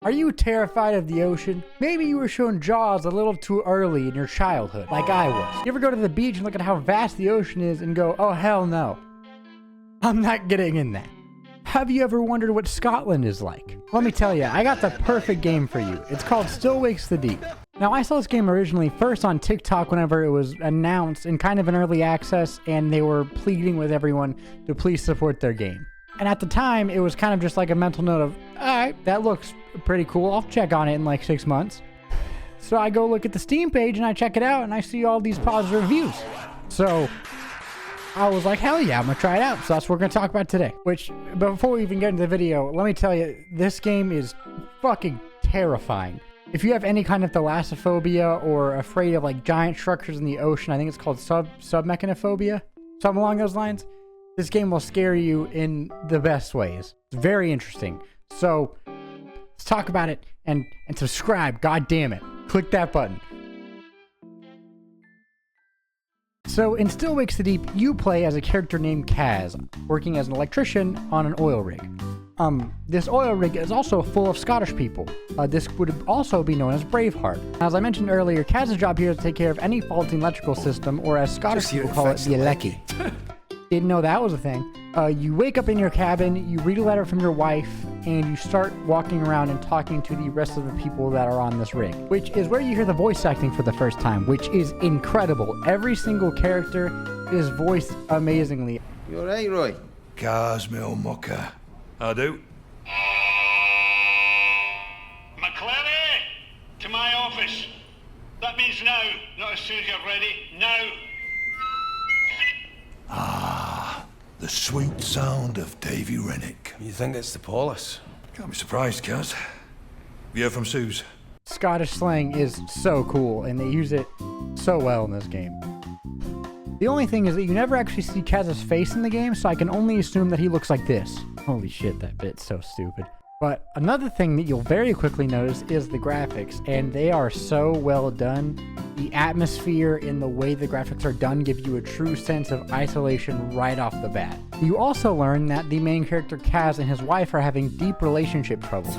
Are you terrified of the ocean? Maybe you were shown Jaws a little too early in your childhood, like I was. You ever go to the beach and look at how vast the ocean is and go, oh hell no, I'm not getting in that. Have you ever wondered what Scotland is like? Let me tell you, I got the perfect game for you. It's called Still Wakes the Deep. Now, I saw this game originally first on TikTok whenever it was announced in kind of an early access, and they were pleading with everyone to please support their game. And at the time, it was kind of just like a mental note of, alright, that looks pretty cool. I'll check on it in like 6 months. So I go look at the Steam page and I check it out and I see all these positive reviews. So I was like, hell yeah, I'm gonna try it out. So that's what we're gonna talk about today. Which, before we even get into the video, let me tell you, this game is fucking terrifying. If you have any kind of thalassophobia or afraid of like giant structures in the ocean, I think it's called submechanophobia, something along those lines. This game will scare you in the best ways. It's very interesting. So let's talk about it and subscribe. God damn it. Click that button. So in Still Wakes the Deep, you play as a character named Kaz, working as an electrician on an oil rig. This oil rig is also full of Scottish people. This would also be known as Braveheart. As I mentioned earlier, Kaz's job here is to take care of any faulty electrical system, or as Scottish people call it, the Alecki. Didn't know that was a thing. You wake up in your cabin, you read a letter from your wife, and you start walking around and talking to the rest of the people that are on this rig, which is where you hear the voice acting for the first time, which is incredible. Every single character is voiced amazingly. You alright, Roy? Kaz Mucker. I do. McClary, to my office. That means now, not as soon as you're ready. Now. The sweet sound of Davy Rennick. You think it's the police? Can't be surprised, Kaz. You heard from Suze? Scottish slang is so cool, and they use it so well in this game. The only thing is that you never actually see Kaz's face in the game, so I can only assume that he looks like this. Holy shit, that bit's so stupid. But another thing that you'll very quickly notice is the graphics, and they are so well done. The atmosphere and the way the graphics are done give you a true sense of isolation right off the bat. You also learn that the main character Kaz and his wife are having deep relationship troubles.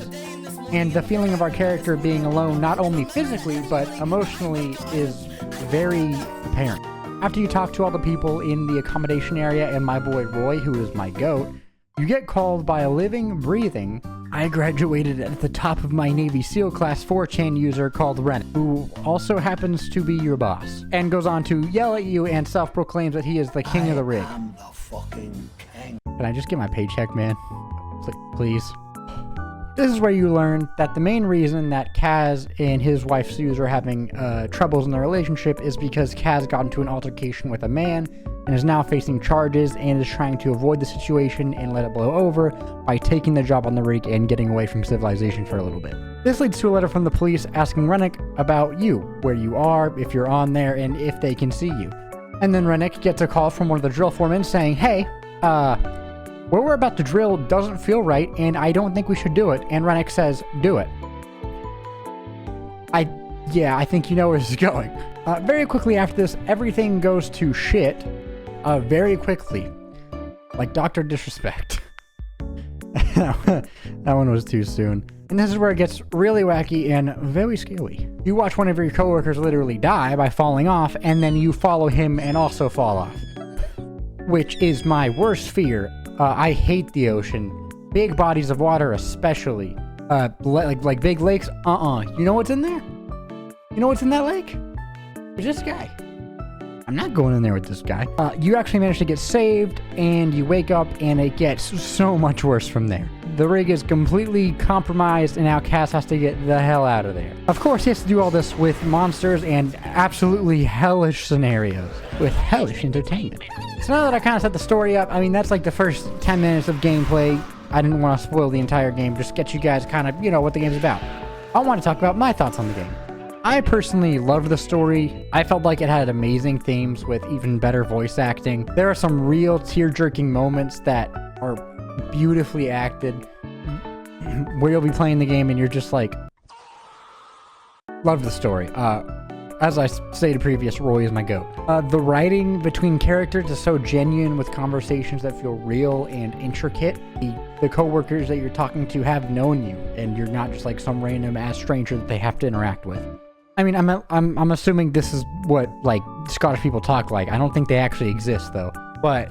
And the feeling of our character being alone not only physically but emotionally is very apparent. After you talk to all the people in the accommodation area and my boy Roy, who is my goat, you get called by a living, breathing, I graduated at the top of my Navy SEAL Class 4chan user called Ren, who also happens to be your boss, and goes on to yell at you and self-proclaims that he is the king of the rig. I'm the fucking king. Can I just get my paycheck, man? Please. This is where you learn that the main reason that Kaz and his wife Suze are having troubles in their relationship is because Kaz got into an altercation with a man and is now facing charges and is trying to avoid the situation and let it blow over by taking the job on the rig and getting away from civilization for a little bit. This leads to a letter from the police asking Rennick about you, where you are, if you're on there, and if they can see you. And then Rennick gets a call from one of the drill foremen saying, hey, where we're about to drill doesn't feel right, and I don't think we should do it. And Rennick says, do it. I think you know where this is going. Very quickly after this, everything goes to shit. Very quickly. Like Dr. Disrespect. That one was too soon. And this is where it gets really wacky and very scary. You watch one of your coworkers literally die by falling off, and then you follow him and also fall off. Which is my worst fear. I hate the ocean. Big bodies of water especially. Like big lakes, You know what's in there? You know what's in that lake? It's this guy. I'm not going in there with this guy. You actually manage to get saved, and you wake up, and it gets so much worse from there. The rig is completely compromised, and now Kaz has to get the hell out of there. Of course, he has to do all this with monsters and absolutely hellish scenarios, with hellish entertainment. So now that I kind of set the story up, I mean, that's like the first 10 minutes of gameplay. I didn't want to spoil the entire game, just get you guys kind of, what the game's about. I want to talk about my thoughts on the game. I personally loved the story. I felt like it had amazing themes with even better voice acting. There are some real tear-jerking moments that are beautifully acted, where you'll be playing the game and you're just like, love the story. as I stated previous, Roy is my goat. The writing between characters is so genuine with conversations that feel real and intricate. The co-workers that you're talking to have known you, and you're not just like some random ass stranger that they have to interact with. I mean, I'm assuming this is what like Scottish people talk like. I don't think they actually exist though. But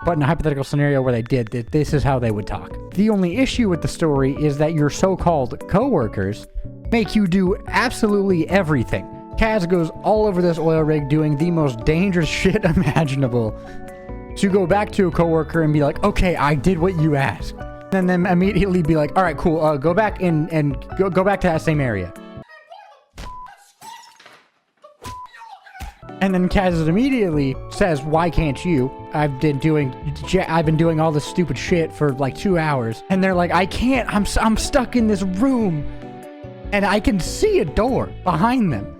in a hypothetical scenario where they did, this is how they would talk. The only issue with the story is that your so-called co-workers make you do absolutely everything. Kaz goes all over this oil rig doing the most dangerous shit imaginable to go back to a coworker and be like, okay, I did what you asked. And then immediately be like, all right, cool, go back and go back to that same area. And then Kaz immediately says, why can't you? I've been doing all this stupid shit for like 2 hours. And they're like, I can't, I'm stuck in this room. And I can see a door behind them.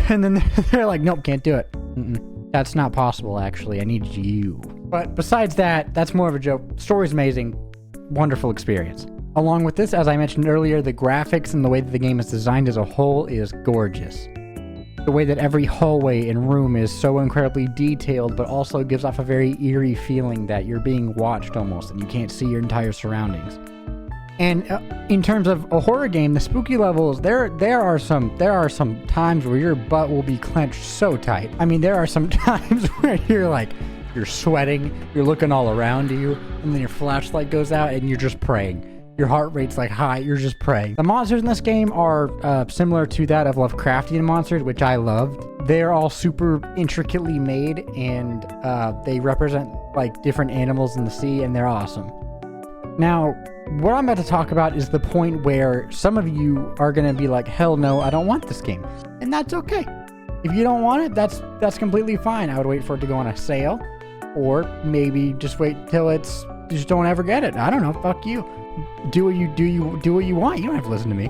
And then they're like, nope, can't do it. That's not possible, actually. I need you. But besides that, that's more of a joke. Story's amazing. Wonderful experience. Along with this, as I mentioned earlier, the graphics and the way that the game is designed as a whole is gorgeous. The way that every hallway and room is so incredibly detailed, but also gives off a very eerie feeling that you're being watched almost, and you can't see your entire surroundings. And in terms of a horror game, the spooky levels, there are some times where your butt will be clenched so tight. I mean, there are some times where you're sweating, you're looking all around you, and then your flashlight goes out and you're just praying. Your heart rate's like high, you're just praying. The monsters in this game are similar to that of Lovecraftian monsters, which I loved. They're all super intricately made, and they represent like different animals in the sea, and they're awesome. Now, what I'm about to talk about is the point where some of you are going to be like, hell no, I don't want this game. And that's okay. If you don't want it, that's completely fine. I would wait for it to go on a sale, or maybe just wait till just don't ever get it. I don't know, fuck you. Do what you want. You don't have to listen to me.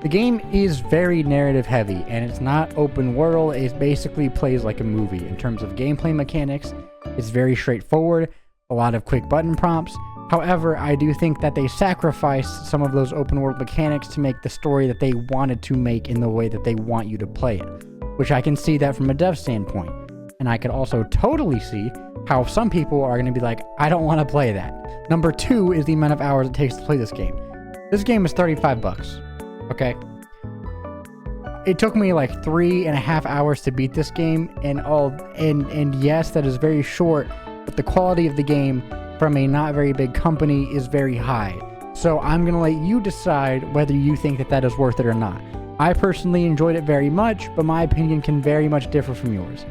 The game is very narrative heavy, and it's not open world. It basically plays like a movie. In terms of gameplay mechanics, it's very straightforward, a lot of quick button prompts. However, I do think that they sacrificed some of those open world mechanics to make the story that they wanted to make in the way that they want you to play it, which I can see that from a dev standpoint. And I can also totally see how some people are going to be like, I don't want to play that. Number 2 is the amount of hours it takes to play this game. This game is $35, okay? It took me like 3.5 hours to beat this game, and yes, that is very short, but the quality of the game from a not very big company is very high. So I'm going to let you decide whether you think that is worth it or not. I personally enjoyed it very much, but my opinion can very much differ from yours.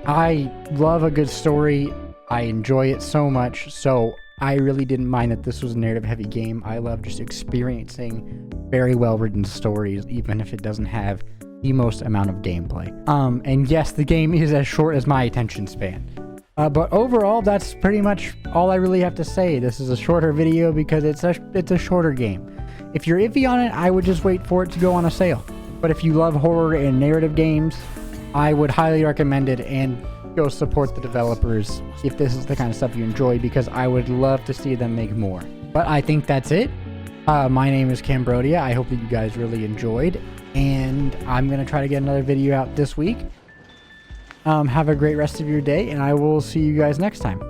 I love a good story. I enjoy it so much, so I really didn't mind that this was a narrative-heavy game. I love just experiencing very well-written stories, even if it doesn't have the most amount of gameplay. And yes, the game is as short as my attention span. But overall, that's pretty much all I really have to say. This is a shorter video because it's a shorter game. If you're iffy on it, I would just wait for it to go on a sale. But if you love horror and narrative games, I would highly recommend it, and go support the developers if this is the kind of stuff you enjoy, because I would love to see them make more. But I think that's it. My name is Cambrodia. I hope that you guys really enjoyed, and I'm going to try to get another video out this week. Have a great rest of your day, and I will see you guys next time.